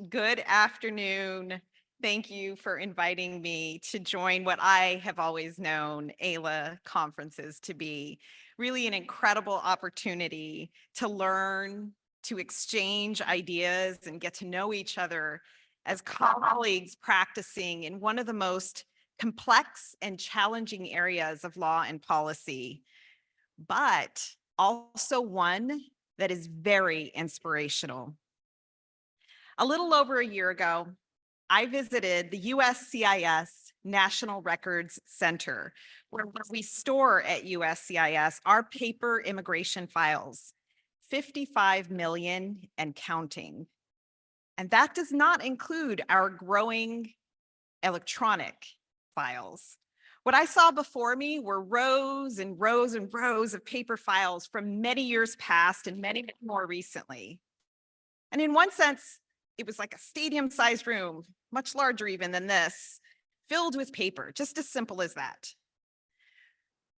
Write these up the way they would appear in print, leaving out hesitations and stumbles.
Good afternoon. Thank you for inviting me to join what I have always known AILA conferences to be. Really an incredible opportunity to learn, to exchange ideas, and get to know each other as colleagues practicing in one of the most complex and challenging areas of law and policy, but also one that is very inspirational. A little over a year ago, I visited the USCIS National Records Center, where we store at USCIS our paper immigration files, 55 million and counting. And that does not include our growing electronic files. What I saw before me were rows and rows and rows of paper files from many years past and many more recently. And in one sense, it was like a stadium-sized room, much larger even than this, filled with paper, just as simple as that.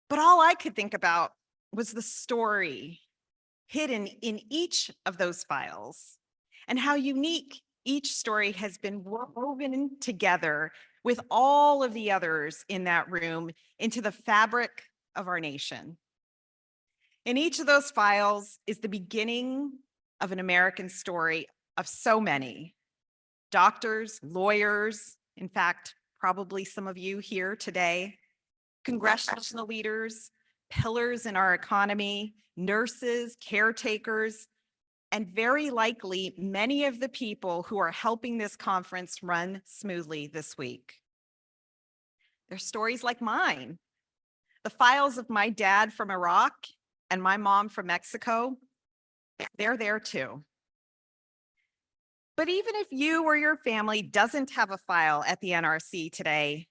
But all I could think about was the story hidden in each of those files and how unique each story has been woven together with all of the others in that room into the fabric of our nation. In each of those files is the beginning of an American story of so many doctors, lawyers, in fact, probably some of you here today, congressional leaders, pillars in our economy, nurses, caretakers, and very likely many of the people who are helping this conference run smoothly this week. They're stories like mine. The files of my dad from Iraq and my mom from Mexico, they're there too. But even if you or your family doesn't have a file at the NRC today,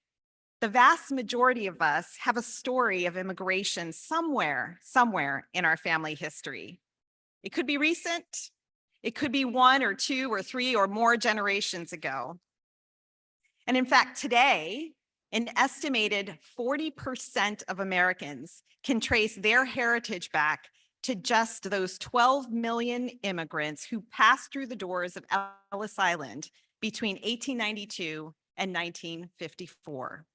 the vast majority of us have a story of immigration somewhere in our family history. It could be recent, it could be 1 or 2 or 3 or more generations ago. And in fact, today, an estimated 40% of Americans can trace their heritage back to just those 12 million immigrants who passed through the doors of Ellis Island between 1892 and 1954.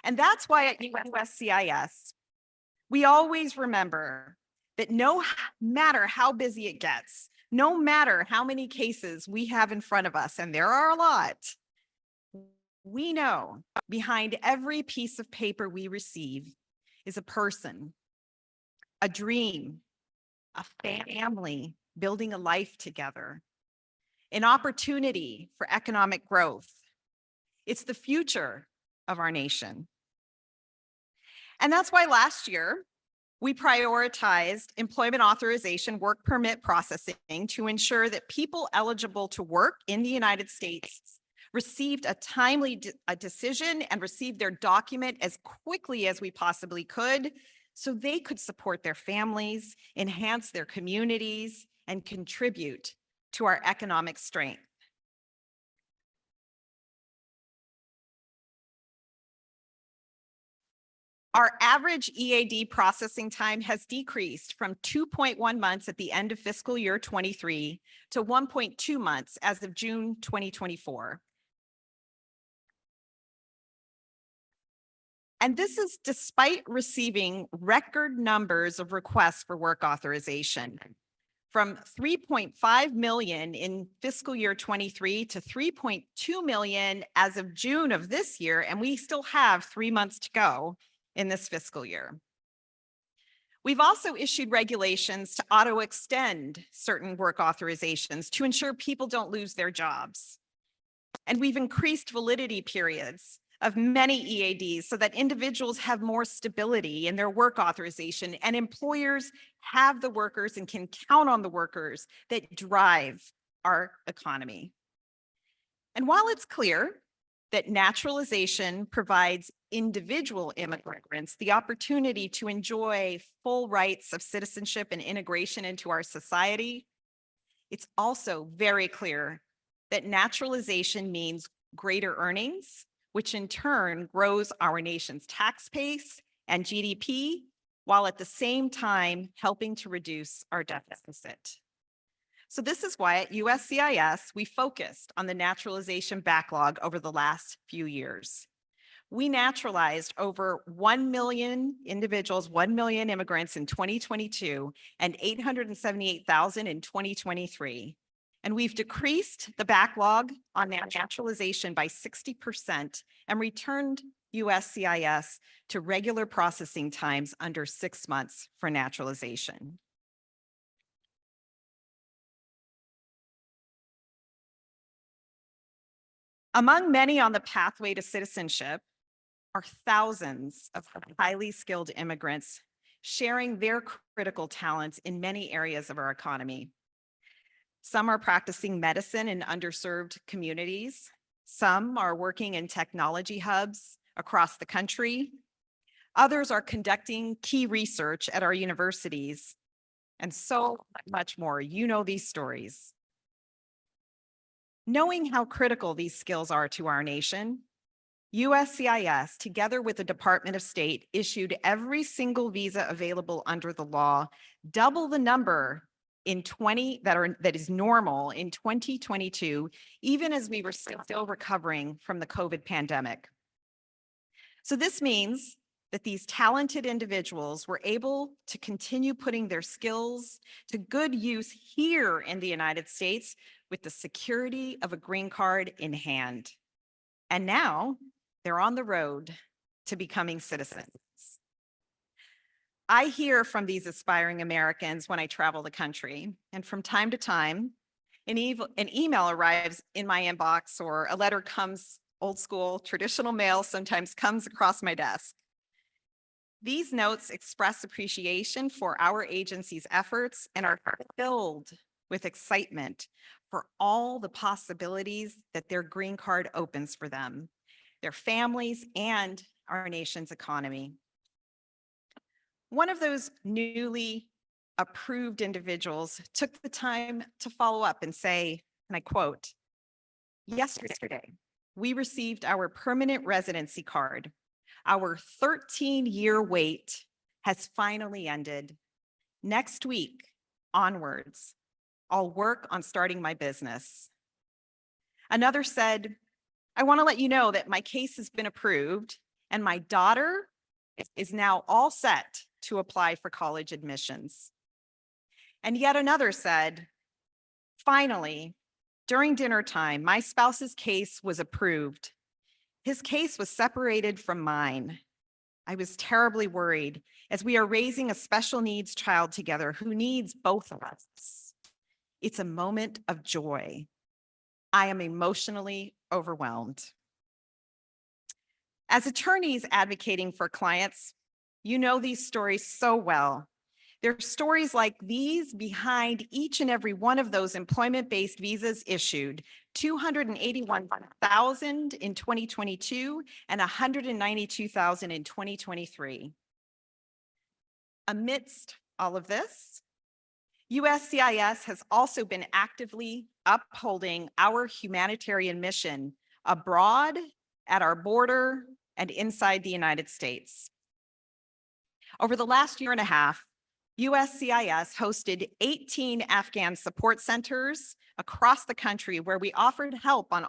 And that's why at USCIS, we always remember that no matter how busy it gets, no matter how many cases we have in front of us, and there are a lot, we know behind every piece of paper we receive is a person, a dream, a family building a life together, an opportunity for economic growth. It's the future of our nation. And that's why last year, we prioritized employment authorization work permit processing to ensure that people eligible to work in the United States received a timely decision and received their document as quickly as we possibly could, so they could support their families, enhance their communities, and contribute to our economic strength. Our average EAD processing time has decreased from 2.1 months at the end of fiscal year 23 to 1.2 months as of June 2024. And this is despite receiving record numbers of requests for work authorization, from 3.5 million in fiscal year 23 to 3.2 million as of June of this year, and we still have 3 months to go in this fiscal year. We've also issued regulations to auto-extend certain work authorizations to ensure people don't lose their jobs. And we've increased validity periods of many EADs so that individuals have more stability in their work authorization and employers have the workers and can count on the workers that drive our economy. And while it's clear that naturalization provides individual immigrants the opportunity to enjoy full rights of citizenship and integration into our society, it's also very clear that naturalization means greater earnings, which in turn grows our nation's tax base and GDP, while at the same time helping to reduce our deficit. So this is why at USCIS, we focused on the naturalization backlog over the last few years. We naturalized over 1 million individuals, 1 million immigrants in 2022 and 878,000 in 2023. And we've decreased the backlog on naturalization by 60% and returned USCIS to regular processing times under 6 months for naturalization. Among many on the pathway to citizenship are thousands of highly skilled immigrants sharing their critical talents in many areas of our economy. Some are practicing medicine in underserved communities. Some are working in technology hubs across the country. Others are conducting key research at our universities, and so much more. You know these stories. Knowing how critical these skills are to our nation, USCIS, together with the Department of State, issued every single visa available under the law, double the number in that is normal in 2022, even as we were still recovering from the COVID pandemic. So this means that these talented individuals were able to continue putting their skills to good use here in the United States with the security of a green card in hand. And now they're on the road to becoming citizens. I hear from these aspiring Americans when I travel the country, and from time to time, an email arrives in my inbox or a letter comes, old school, traditional mail sometimes comes across my desk. These notes express appreciation for our agency's efforts and are filled with excitement for all the possibilities that their green card opens for them, their families, and our nation's economy. One of those newly approved individuals took the time to follow up and say, and I quote, "Yesterday, we received our permanent residency card. Our 13-year wait has finally ended. Next week, onwards, I'll work on starting my business." Another said, "I want to let you know that my case has been approved and my daughter is now all set to apply for college admissions." And yet another said, "Finally, during dinner time, my spouse's case was approved. His case was separated from mine. I was terribly worried as we are raising a special needs child together who needs both of us. It's a moment of joy. I am emotionally overwhelmed." As attorneys advocating for clients, you know these stories so well. There are stories like these behind each and every one of those employment-based visas issued, 281,000 in 2022 and 192,000 in 2023. Amidst all of this, USCIS has also been actively upholding our humanitarian mission abroad, at our border, and inside the United States. Over the last year and a half, USCIS hosted 18 Afghan support centers across the country where we offered help on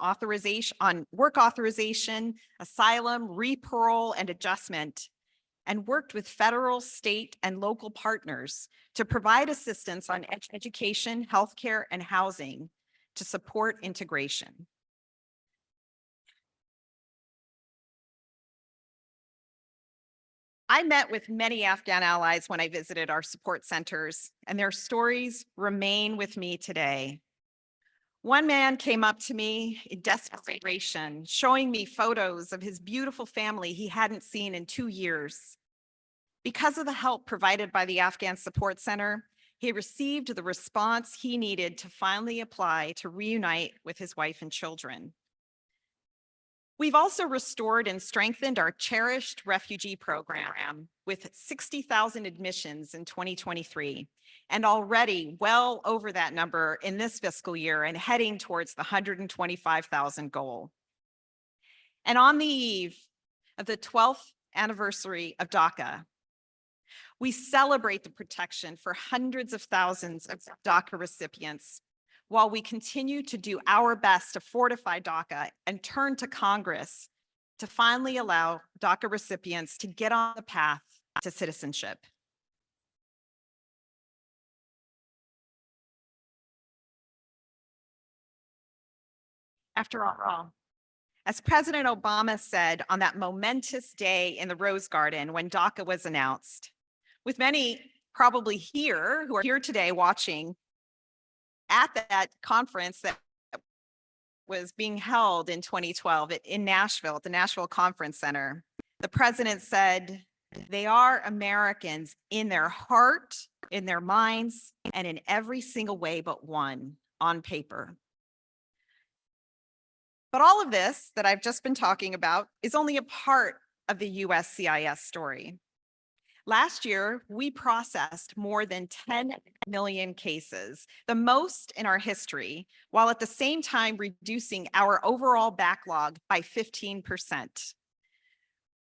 work authorization, asylum, reparole, and adjustment, and worked with federal, state, and local partners to provide assistance on education, healthcare, and housing to support integration. I met with many Afghan allies when I visited our support centers, and their stories remain with me today. One man came up to me in desperation, showing me photos of his beautiful family he hadn't seen in 2 years. Because of the help provided by the Afghan Support Center, he received the response he needed to finally apply to reunite with his wife and children. We've also restored and strengthened our cherished refugee program with 60,000 admissions in 2023, and already well over that number in this fiscal year and heading towards the 125,000 goal. And on the eve of the 12th anniversary of DACA, we celebrate the protection for hundreds of thousands of DACA recipients while we continue to do our best to fortify DACA and turn to Congress to finally allow DACA recipients to get on the path to citizenship. After all, as President Obama said on that momentous day in the Rose Garden when DACA was announced, with many probably here who are here today watching at that conference that was being held in 2012 in Nashville, at the Nashville Conference Center, the president said, "They are Americans in their heart, in their minds, and in every single way but one, on paper." But all of this that I've just been talking about is only a part of the USCIS story. Last year, we processed more than 10 million cases, the most in our history, while at the same time reducing our overall backlog by 15%.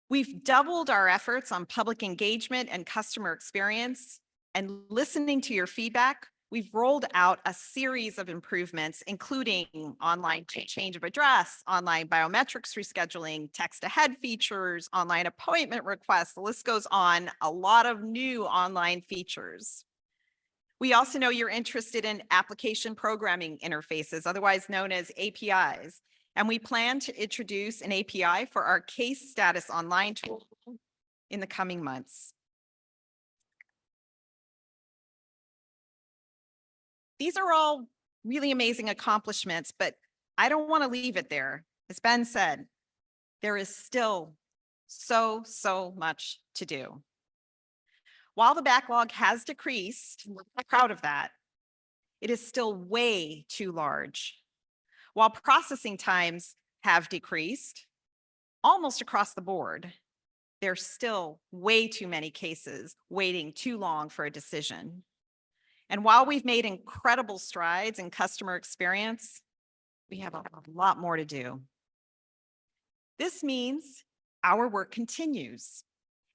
We've doubled our efforts on public engagement and customer experience, and listening to your feedback, we've rolled out a series of improvements, including online change of address, online biometrics rescheduling, text ahead features, online appointment requests. The list goes on, a lot of new online features. We also know you're interested in application programming interfaces, otherwise known as APIs. And we plan to introduce an API for our case status online tool in the coming months. These are all really amazing accomplishments, but I don't want to leave it there. As Ben said, there is still so much to do. While the backlog has decreased, I'm proud of that, it is still way too large. While processing times have decreased almost across the board, there's still way too many cases waiting too long for a decision. And while we've made incredible strides in customer experience, we have a lot more to do. This means our work continues.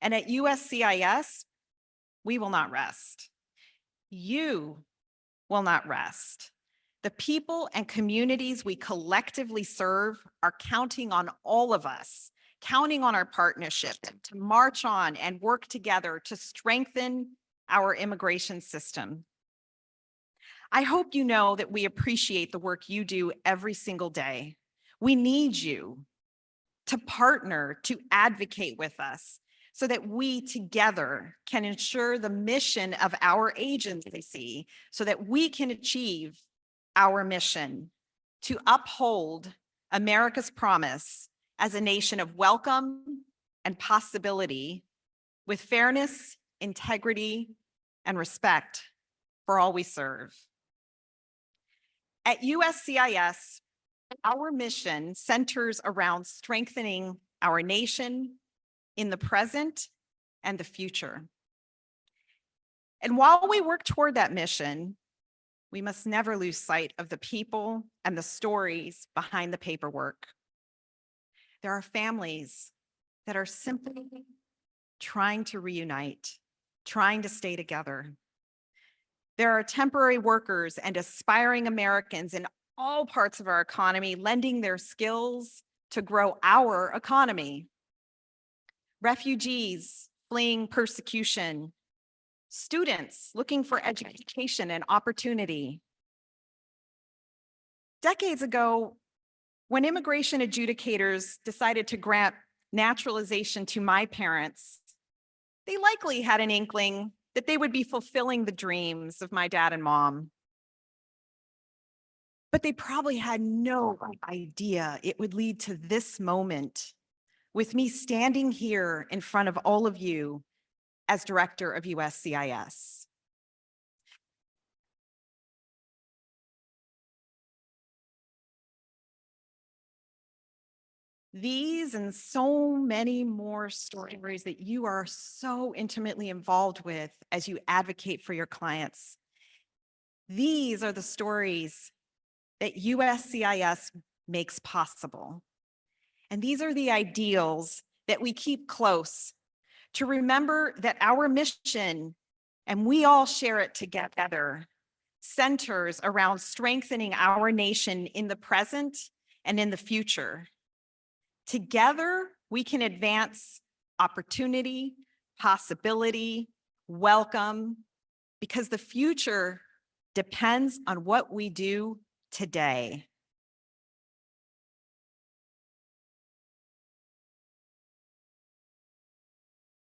And at USCIS, we will not rest. You will not rest. The people and communities we collectively serve are counting on all of us, counting on our partnership to march on and work together to strengthen our immigration system. I hope you know that we appreciate the work you do every single day. We need you to partner, to advocate with us so that we together can ensure the mission of our agency so that we can achieve our mission to uphold America's promise as a nation of welcome and possibility with fairness, integrity, and respect for all we serve. At USCIS, our mission centers around strengthening our nation in the present and the future. And while we work toward that mission, we must never lose sight of the people and the stories behind the paperwork. There are families that are simply trying to reunite, trying to stay together. There are temporary workers and aspiring Americans in all parts of our economy lending their skills to grow our economy. Refugees fleeing persecution, students looking for education and opportunity. Decades ago, when immigration adjudicators decided to grant naturalization to my parents, they likely had an inkling that they would be fulfilling the dreams of my dad and mom. But they probably had no idea it would lead to this moment with me standing here in front of all of you as director of USCIS. These and so many more stories that you are so intimately involved with as you advocate for your clients. These are the stories that USCIS makes possible. And these are the ideals that we keep close to remember that our mission, and we all share it together, centers around strengthening our nation in the present and in the future. Together, we can advance opportunity, possibility, welcome, because the future depends on what we do today.